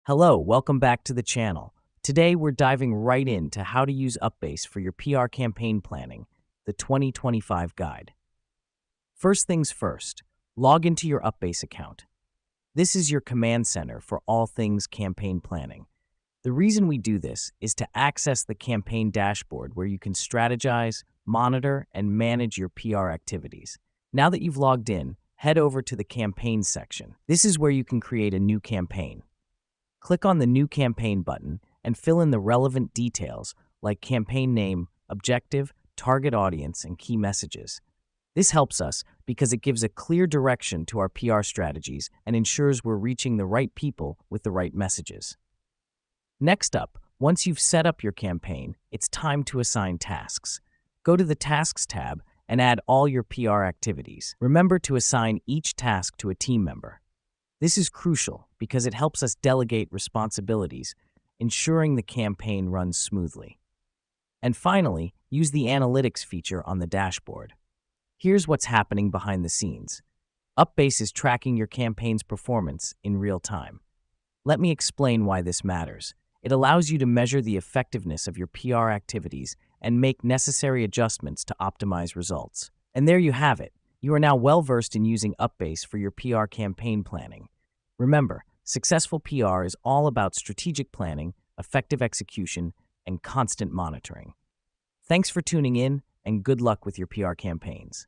Hello, welcome back to the channel. Today we're diving right into how to use UpBase for your PR campaign planning, the 2025 guide. First things first, log into your UpBase account. This is your command center for all things campaign planning. The reason we do this is to access the campaign dashboard where you can strategize, monitor, and manage your PR activities. Now that you've logged in, head over to the campaigns section. This is where you can create a new campaign. Click on the New Campaign button and fill in the relevant details like campaign name, objective, target audience, and key messages. This helps us because it gives a clear direction to our PR strategies and ensures we're reaching the right people with the right messages. Next up, once you've set up your campaign, it's time to assign tasks. Go to the Tasks tab and add all your PR activities. Remember to assign each task to a team member. This is crucial because it helps us delegate responsibilities, ensuring the campaign runs smoothly. And finally, use the analytics feature on the dashboard. Here's what's happening behind the scenes. UpBase is tracking your campaign's performance in real time. Let me explain why this matters. It allows you to measure the effectiveness of your PR activities and make necessary adjustments to optimize results. And there you have it. You are now well-versed in using UpBase for your PR campaign planning. Remember, successful PR is all about strategic planning, effective execution, and constant monitoring. Thanks for tuning in, and good luck with your PR campaigns.